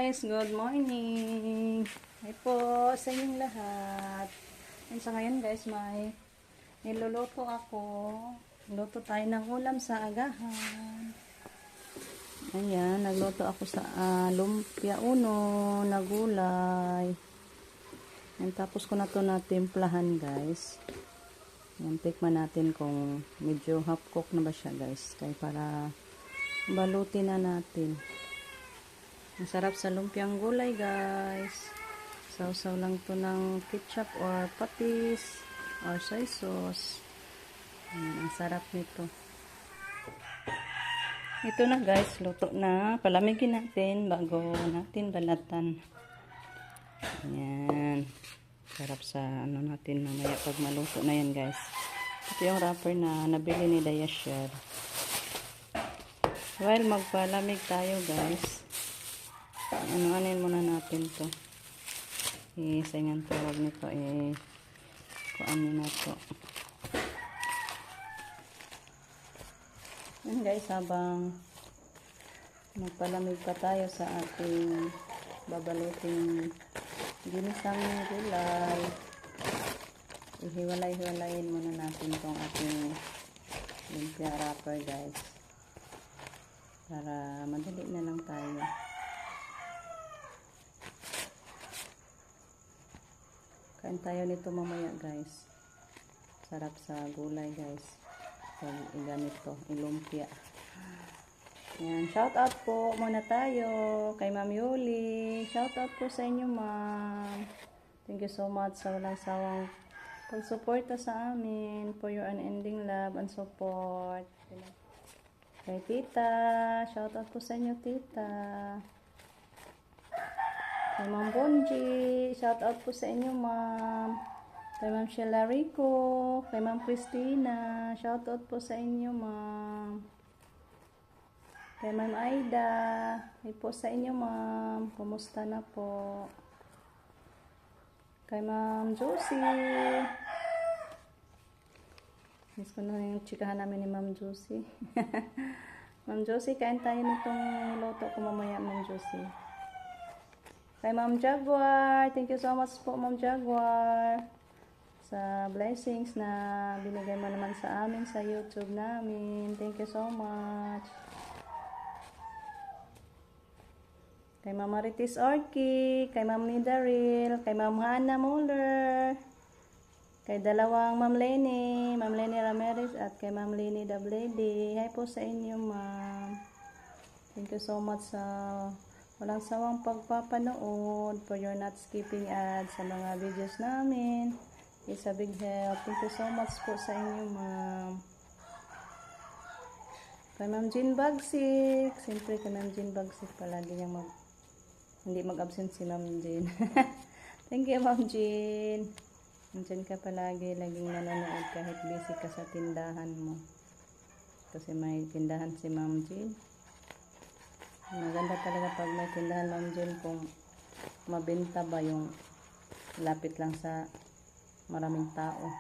guys, good morning. Hi po sa inyong lahat. And sa ngayon guys, may niluluto ako. Luto tayo ng ulam sa agahan. Ayan, nagluto ako sa lumpia uno na gulay. And tapos ko na to natimplahan guys. Ayan, tikman natin kung medyo half cook na ba siya guys. Kaya para balutin na natin. Ang sarap sa lumpiang gulay guys. Sausaw lang to ng ketchup or patis or soy sauce. Ang sarap nito. Ito na guys, luto na. Palamigin natin bago natin balatan. Ayan. Sarap sa ano natin mamaya pag maluto na yan guys. Ito yung wrapper na nabili ni Dayasher. While magpalamig tayo guys. Ano-anin muna natin to. Isingan tawag nito kuan na to. Yan guys, habang magpalamig pa tayo sa ating babaluting ginisang gulay, ihiwalay-hiwalayin muna natin tong ating lumpia wrapper guys. Para madali na lang tayo. Kain tayo nito mamaya guys. Sarap sa gulay guys. Pag ganito, ilumpia. Ayan, shout out po muna tayo kay Ma'am Yuli. Shout out po sa inyo ma'am. Thank you so much sa walang sawang pagsuporta sa amin, for your unending love and support. Kay tita, shout out po sa inyo tita. Kay Ma'am Bonji, shout out po sa inyo ma'am. Kay Ma'am Sheila Rico, kay Ma'am Christina, shout out po sa inyo ma'am. Kay Ma'am Aida, kay po sa inyo ma'am. Kumusta na po? Kay Ma'am Josie. Miss ko na yung chikahan namin ni Ma'am Josie. Ma'am Josie, kain tayo nitong luto ko mamaya Ma'am Josie. Kay Ma'am Jaguar, thank you so much po Ma'am Jaguar sa blessings na binigay mo naman sa amin sa YouTube namin. Thank you so much. Kay Ma'am Maritis Orki, kay Ma'am Nidaril, kay Ma'am Hannah Muller, kay dalawang Ma'am Lenny Ramirez at kay Ma'am Lenny Dablady. Hi po sa inyo ma'am. Thank you so much sa walang sawang pagpapanood, for your not skipping ads sa mga videos namin. It's a big help. Thank you so much po sa inyo ma'am. Kay Ma'am Jean Bagsik, siyempre kay Ma'am Jean Bagsik palagi niyang hindi mag-absent si Ma'am Jean. Thank you Ma'am Jean. Nandiyan ka palagi, laging nanonood kahit busy ka sa tindahan mo. Kasi may tindahan si Ma'am Jean. Maganda talaga pag may tindahan Ma'am Jean kung mabenta ba yung lapit lang sa maraming tao.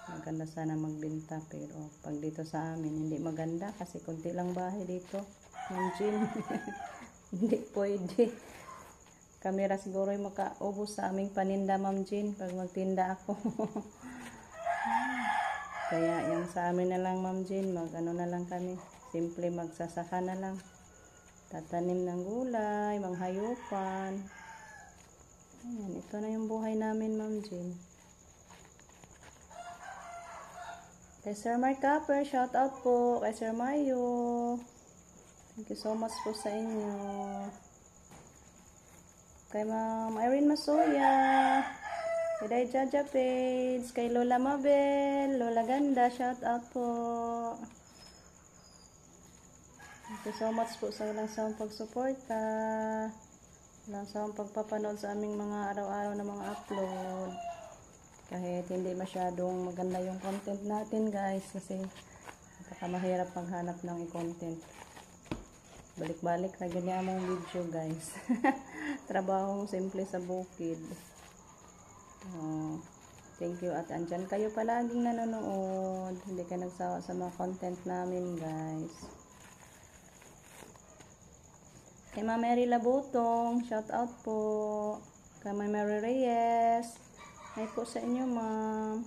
Maganda sana magbenta pero pag dito sa amin hindi maganda kasi konti lang bahay dito Ma'am Jean. Hindi pwede. Kamera siguro yung makaubos sa aming paninda Ma'am Jean pag magtinda ako. Kaya yung sa amin na lang Ma'am Jean, ano na lang kami. Simple magsasaka na lang. Tatanim ng gulay, manghayupan. Ayan, ito na yung buhay namin Ma'am Jean. Kay Sir Mark Capper, shout out po. Kay Sir Mayo. Thank you so much po sa inyo. Kay Ma'am Irene Masuya. Kay Day Jaja Page. Kay Lola Mabel. Lola Ganda, shout out po. Thank you so much po sa walang sawang pagsuporta. Walang sawang pagpapanood sa aming mga araw-araw na mga upload. Kahit hindi masyadong maganda yung content natin guys. Kasi napakamahirap maghanap ng content. Balik-balik na ganyan mong video guys. Trabahong simple sa bukid. Thank you at andyan kayo palaging nanonood. Hindi ka nagsawa sa mga content namin guys. Kay Ma'am Mary Labutong, shout out po. Kay Ma'am Mary Reyes. Hi po sa inyo, ma'am.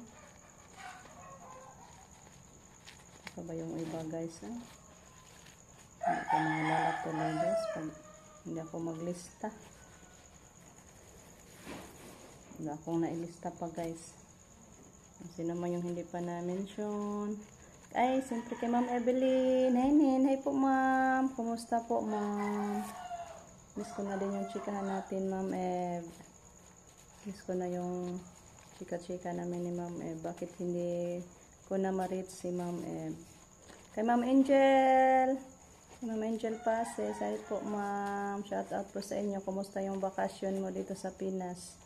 Ito ba yung iba, guys, ha? Hindi ko maalala tuloy, guys, pag hindi ako maglista. Hindi akong nailista pa, guys. Kasi naman yung hindi pa na-mention. Ay, siyempre kay Ma'am Evelyn. Hi po, ma'am. Kumusta po, ma'am? Miss ko na din yung chikahan natin, Ma'am Ev. Miss ko na yung chika-chika namin ni Ma'am Ev. Bakit hindi ko na ma-reach si Ma'am Ev? Kay Ma'am Angel. Kay Ma'am Angel Pases. Hi po, ma'am. Shout out po sa inyo. Kumusta yung bakasyon mo dito sa Pinas?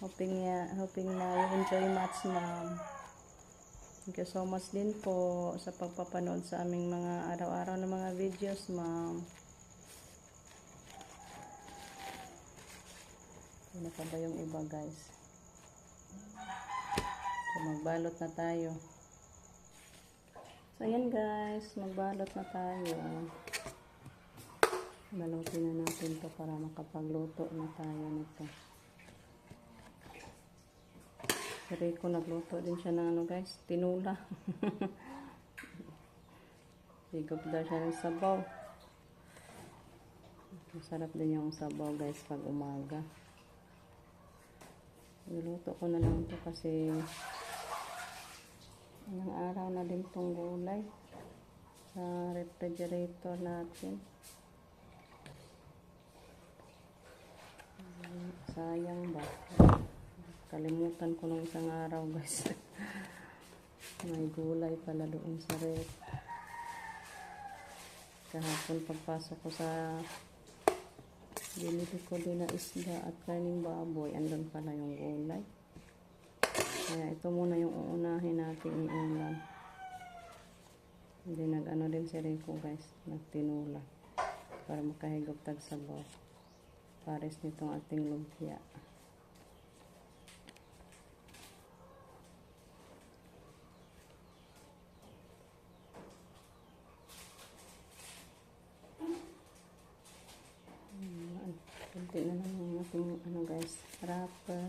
Hoping na you enjoy much, ma'am. Thank you so much din po sa pagpapanood sa aming mga araw-araw na mga videos, ma'am. Ano pa ba yung iba, guys? So, magbalot na tayo. So, ayan, guys. Magbalot na tayo. Balutin na natin to para makapagluto na tayo nito. Si Rico nagluto din siya ng ano, guys, tinula. Higop daw siya ng sabaw. Masarap din yung sabaw, guys, pag umaga. Niluto ko na lang ito kasi ilang araw na din tong gulay sa refrigerator natin. Sayang ba? Kalimutan ko nung isang araw, guys. May gulay pala doon sa ref. Kahapon pagpasok ko sa binili ko din na isda at kaning baboy, andun pala yung gulay. Kaya ito muna yung uunahin natin iulam. Hindi nag-ano din si Rico, guys, nagtinula para makahigop tag sabaw. Pares nitong ating lumpia. Kunti na lang yung ating ano, guys, wrapper.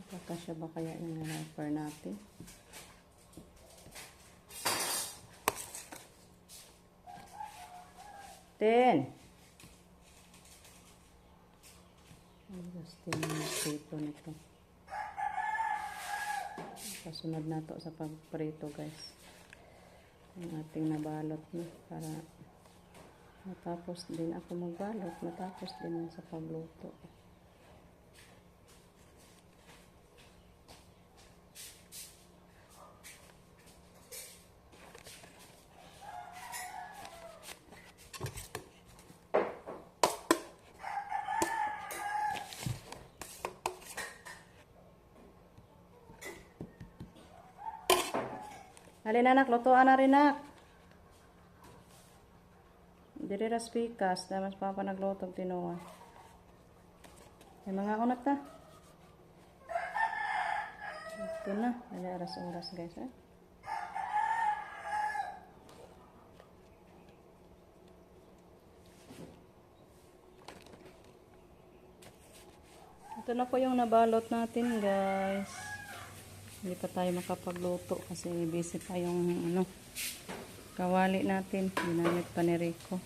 Kakasya ba kaya yung wrapper natin? Justin prito nito. Kasunod na to sa pagprito, guys. Yung ating nabalot na para matapos din ako magbalot, matapos din sa pagluto. Halin, anak, lutuan na rin, anak. Diri ras pikas, damas papa naglutog tinuwa. May mga unat na. Ito na, may oras-oras, guys, eh. Ito na po yung nabalot natin, guys. Hindi pa tayo makapagluto kasi busy pa yung ano, kawali natin. Ginamit pa ni Rico.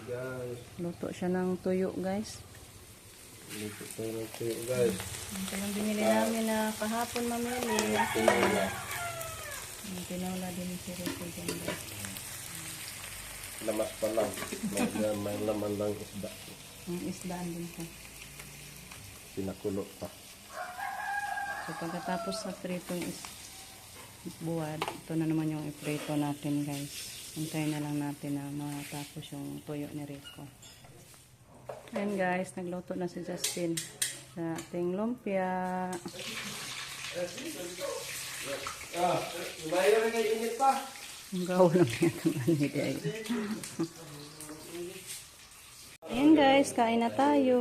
Guys, luto siya ng tuyo, guys. luto tayo ng tuyo, guys. Ito yung binili namin na kahapon, mamili. Tinola. Tinola din si Rico dyan, guys. Lamas pa lang. May laman lang isda. Yung isdaan din po. Pinakulo pa. So pagkatapos sa pritong buwad, ito na naman yung iprito natin, guys. Hintayin na lang natin na matapos yung tuyo ni Rico. Ayan, guys, nagluto na si Justin sa ating lumpia. Mayroon na init pa. Ang gawa lang yan ang anide ay. Ayan, guys, kain na tayo.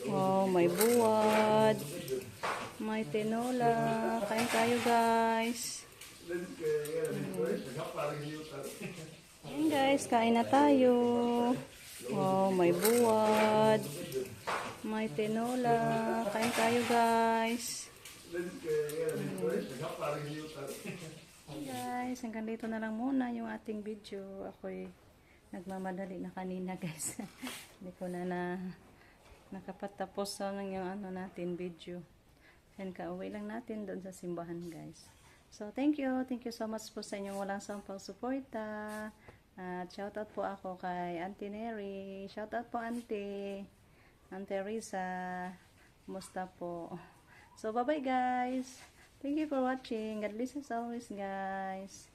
Wow, may buwad. May tinola. Kain tayo, guys. Ayan guys, kain na tayo. Wow, may buwad. May tinola. Kain tayo guys. Hey guys, hanggang dito na lang muna yung ating video. Ako'y nagmamadali na kanina guys. Hindi ko na nakapatapos ng yung natin video. And kauwi lang natin doon sa simbahan guys. So thank you so much po sa inyong walang sampang suporta. At shoutout po ako kay Auntie Neri. Shoutout po Auntie Risa. Kumusta po? So bye bye guys. Thank you for watching. God bless us always guys.